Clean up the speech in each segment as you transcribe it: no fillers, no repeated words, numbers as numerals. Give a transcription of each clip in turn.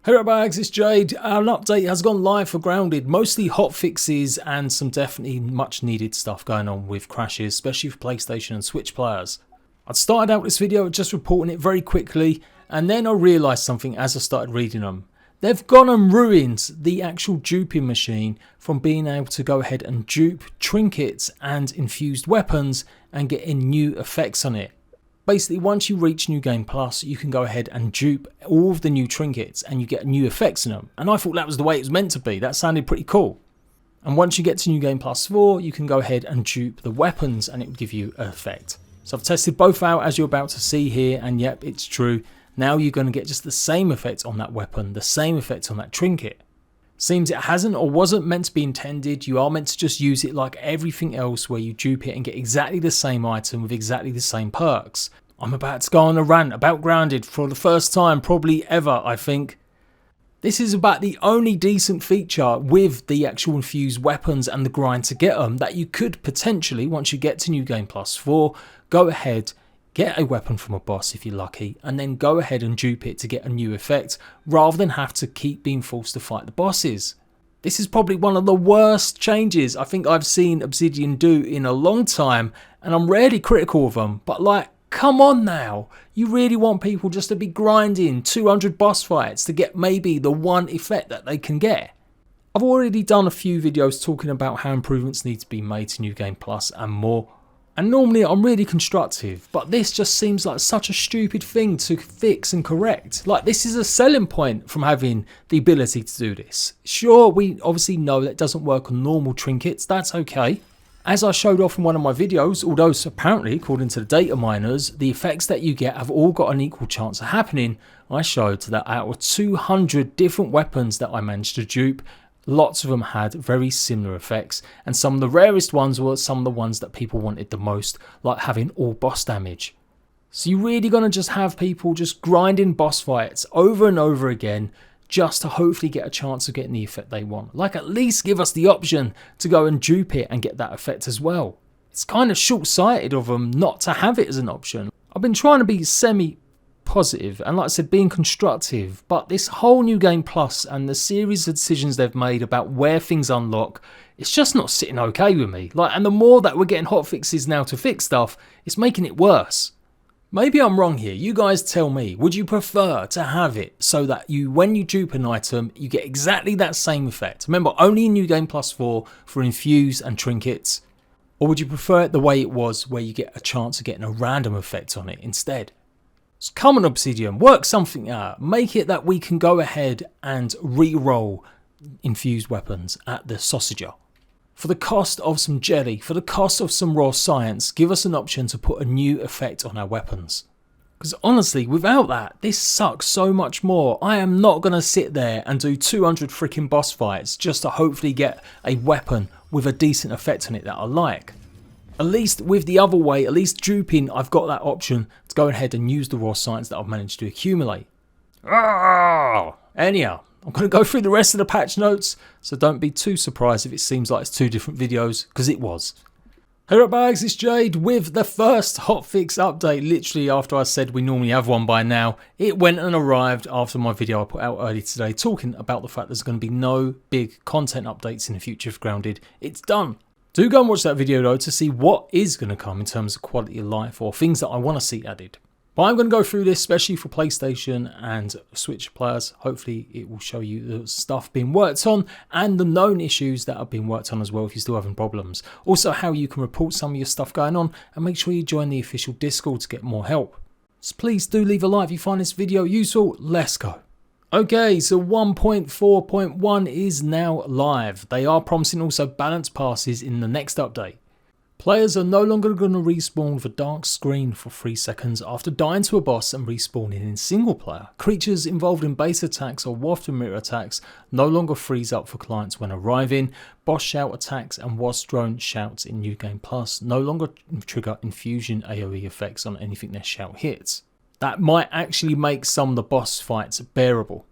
Hey ratbags, it's Jade. An update has gone live for Grounded, mostly hot fixes and some definitely much needed stuff going on with crashes, especially for PlayStation and Switch players. I'd started out this video just reporting it very quickly, and then I realised something as I started reading them. They've gone and ruined the actual duping machine from being able to go ahead and dupe trinkets and infused weapons and getting new effects on it. Basically, once you reach New Game Plus, you can go ahead and dupe all of the new trinkets and you get new effects in them. And I thought that was the way it was meant to be. That sounded pretty cool. And once you get to New Game Plus 4, you can go ahead and dupe the weapons and it will give you an effect. So I've tested both out as you're about to see here, and yep, it's true. Now you're going to get just the same effect on that weapon, the same effect on that trinket. Seems it hasn't or wasn't meant to be intended. You are meant to just use it like everything else where you dupe it and get exactly the same item with exactly the same perks. I'm about to go on a rant about Grounded for the first time probably ever, I think. This is about the only decent feature with the actual infused weapons and the grind to get them that you could potentially, once you get to New Game Plus 4, go ahead, get a weapon from a boss if you're lucky, and then go ahead and dupe it to get a new effect rather than have to keep being forced to fight the bosses. This is probably one of the worst changes I think I've seen Obsidian do in a long time, and I'm rarely critical of them, but like, come on now, you really want people just to be grinding 200 boss fights to get maybe the one effect that they can get. I've already done a few videos talking about how improvements need to be made to New Game Plus and more. And normally I'm really constructive, but this just seems like such a stupid thing to fix and correct. Like, this is a selling point from having the ability to do this. Sure, we obviously know that doesn't work on normal trinkets, that's okay. As I showed off in one of my videos, although apparently according to the data miners, the effects that you get have all got an equal chance of happening, I showed that out of 200 different weapons that I managed to dupe, lots of them had very similar effects, and some of the rarest ones were some of the ones that people wanted the most, like having all boss damage. So you're really going to just have people just grinding boss fights over and over again just to hopefully get a chance of getting the effect they want. Like, at least give us the option to go and dupe it and get that effect as well. It's kind of short-sighted of them not to have it as an option. I've been trying to be semi-positive and, like I said, being constructive, but this whole New Game Plus and the series of decisions they've made about where things unlock, it's just not sitting okay with me. Like, and the more that we're getting hotfixes now to fix stuff, it's making it worse. Maybe I'm wrong here, you guys tell me. Would you prefer to have it so that you, when you dupe an item, you get exactly that same effect? Remember, only in New Game Plus 4 for infuse and trinkets. Or would you prefer it the way it was, where you get a chance of getting a random effect on it instead? So come on, Obsidian, work something out. Make it that we can go ahead and re-roll infused weapons at the sausager. For the cost of some jelly, for the cost of some raw science, give us an option to put a new effect on our weapons. Because honestly, without that, this sucks so much more. I am not going to sit there and do 200 freaking boss fights just to hopefully get a weapon with a decent effect on it that I like. At least with the other way, at least duping, I've got that option to go ahead and use the raw science that I've managed to accumulate. Anyhow, I'm going to go through the rest of the patch notes, so don't be too surprised if it seems like it's two different videos, because it was. Hey ratbags, it's Jade with the first hotfix update. Literally after I said we normally have one by now, it went and arrived after my video I put out earlier today talking about the fact there's going to be no big content updates in the future for Grounded. It's done. Do go and watch that video though to see what is going to come in terms of quality of life or things that I want to see added. But I'm going to go through this especially for PlayStation and Switch players. Hopefully it will show you the stuff being worked on and the known issues that have been worked on as well if you're still having problems. Also how you can report some of your stuff going on, and make sure you join the official Discord to get more help. So please do leave a like if you find this video useful. Let's go. Okay, so 1.4.1 is now live. They are promising also balanced passes in the next update. Players are no longer going to respawn with a dark screen for 3 seconds after dying to a boss and respawning in single player. Creatures involved in base attacks or waft and mirror attacks no longer freeze up for clients when arriving. Boss shout attacks and wasp drone shouts in New Game Plus no longer trigger infusion AoE effects on anything their shout hits. That might actually make some of the boss fights bearable.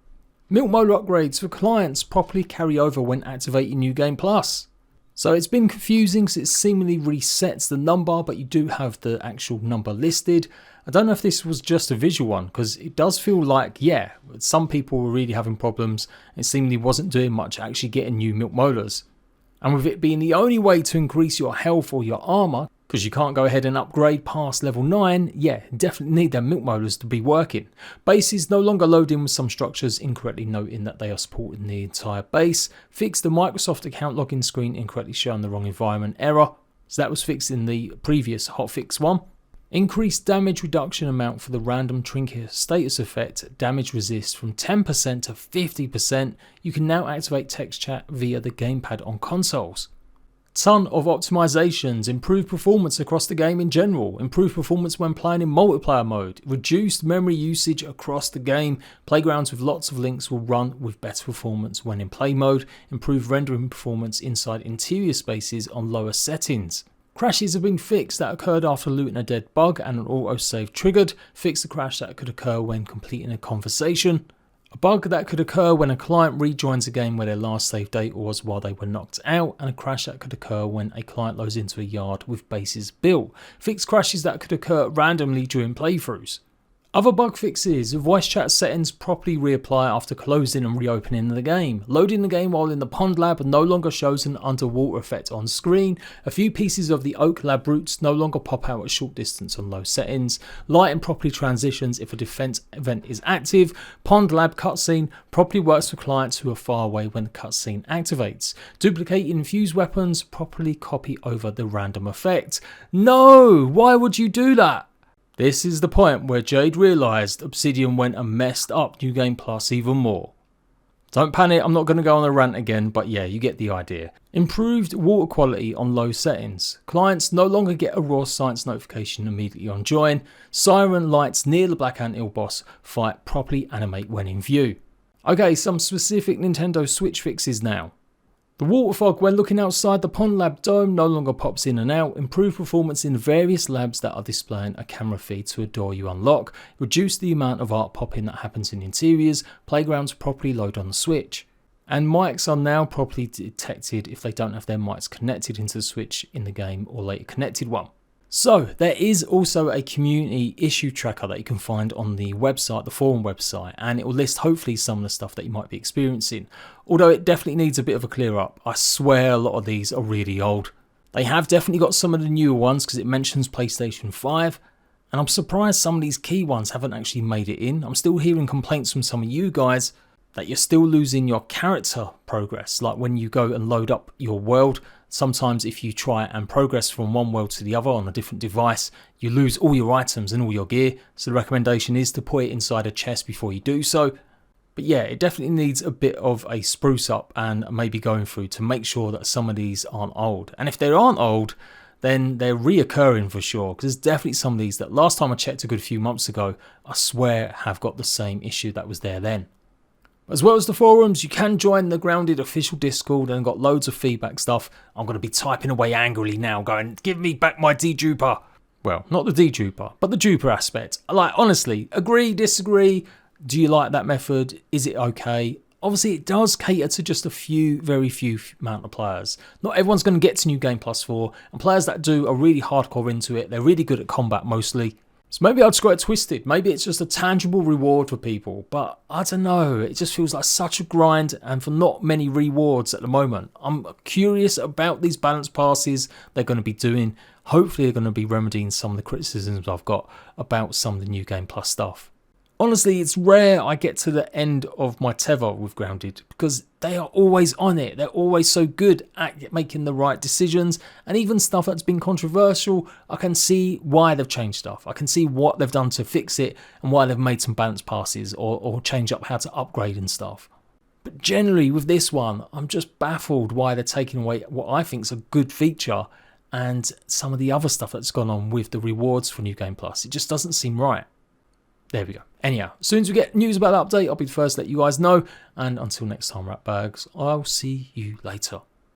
Milk mode upgrades for clients properly carry over when activating New Game Plus. So it's been confusing because it seemingly resets the number, but you do have the actual number listed. I don't know if this was just a visual one, because it does feel like, yeah, some people were really having problems. It seemingly wasn't doing much actually getting new milk molars. And with it being the only way to increase your health or your armor, because you can't go ahead and upgrade past level 9, yeah, definitely need them milk molars to be working. Base is no longer loading with some structures incorrectly noting that they are supporting the entire base. Fix the Microsoft account login screen incorrectly showing the wrong environment error. So that was fixed in the previous hotfix one. Increased damage reduction amount for the random trinket status effect, damage resist from 10% to 50%. You can now activate text chat via the gamepad on consoles. Ton of optimizations, improved performance across the game in general, improved performance when playing in multiplayer mode, reduced memory usage across the game, playgrounds with lots of links will run with better performance when in play mode, improved rendering performance inside interior spaces on lower settings. Crashes have been fixed that occurred after looting a dead bug and an autosave triggered. Fix the crash that could occur when completing a conversation. A bug that could occur when a client rejoins a game where their last save date was while they were knocked out, and a crash that could occur when a client loads into a yard with bases built. Fix crashes that could occur randomly during playthroughs. Other bug fixes, voice chat settings properly reapply after closing and reopening the game. Loading the game while in the pond lab no longer shows an underwater effect on screen. A few pieces of the oak lab roots no longer pop out at short distance on low settings. Lighting properly transitions if a defense event is active. Pond lab cutscene properly works for clients who are far away when the cutscene activates. Duplicate infused weapons properly copy over the random effect. No! Why would you do that? This is the point where Jade realised Obsidian went and messed up New Game Plus even more. Don't panic, I'm not going to go on a rant again, but yeah, you get the idea. Improved water quality on low settings. Clients no longer get a raw science notification immediately on join. Siren lights near the Black Ant Hill boss fight properly animate when in view. Okay, some specific Nintendo Switch fixes now. The water fog when looking outside the pond lab dome no longer pops in and out. Improved performance in various labs that are displaying a camera feed to a door you unlock. Reduce the amount of art popping that happens in interiors. Playgrounds properly load on the Switch. And mics are now properly detected if they don't have their mics connected into the Switch in the game or later connected one. So there is also a community issue tracker that you can find on the website, the forum website, and it will list hopefully some of the stuff that you might be experiencing. Although it definitely needs a bit of a clear up. I swear a lot of these are really old. They have definitely got some of the newer ones because it mentions PlayStation 5, and I'm surprised some of these key ones haven't actually made it in. I'm still hearing complaints from some of you guys that you're still losing your character progress, like when you go and load up your world. Sometimes if you try and progress from one world to the other on a different device, you lose all your items and all your gear. So the recommendation is to put it inside a chest before you do so. But yeah, it definitely needs a bit of a spruce up and maybe going through to make sure that some of these aren't old. And if they aren't old, then they're reoccurring for sure. Because there's definitely some of these that last time I checked a good few months ago, I swear have got the same issue that was there then. As well as the forums, you can join the Grounded official Discord and got loads of feedback stuff. I'm going to be typing away angrily now going, give me back my de-duper. Well, not the de-duper, but the duper aspect. Like, honestly, agree, disagree. Do you like that method? Is it okay? Obviously, it does cater to just a few, very few amount of players. Not everyone's going to get to New Game Plus 4, and players that do are really hardcore into it. They're really good at combat mostly. So maybe I'd just got it twisted. Maybe it's just a tangible reward for people. But I don't know. It just feels like such a grind and for not many rewards at the moment. I'm curious about these balance passes they're going to be doing. Hopefully they're going to be remedying some of the criticisms I've got about some of the New Game Plus stuff. Honestly, it's rare I get to the end of my tether with Grounded because they are always on it. They're always so good at making the right decisions, and even stuff that's been controversial, I can see why they've changed stuff. I can see what they've done to fix it and why they've made some balance passes or change up how to upgrade and stuff. But generally with this one, I'm just baffled why they're taking away what I think is a good feature and some of the other stuff that's gone on with the rewards for New Game Plus. It just doesn't seem right. There we go. Anyhow, as soon as we get news about the update, I'll be the first to let you guys know. And until next time, Ratbags, I'll see you later.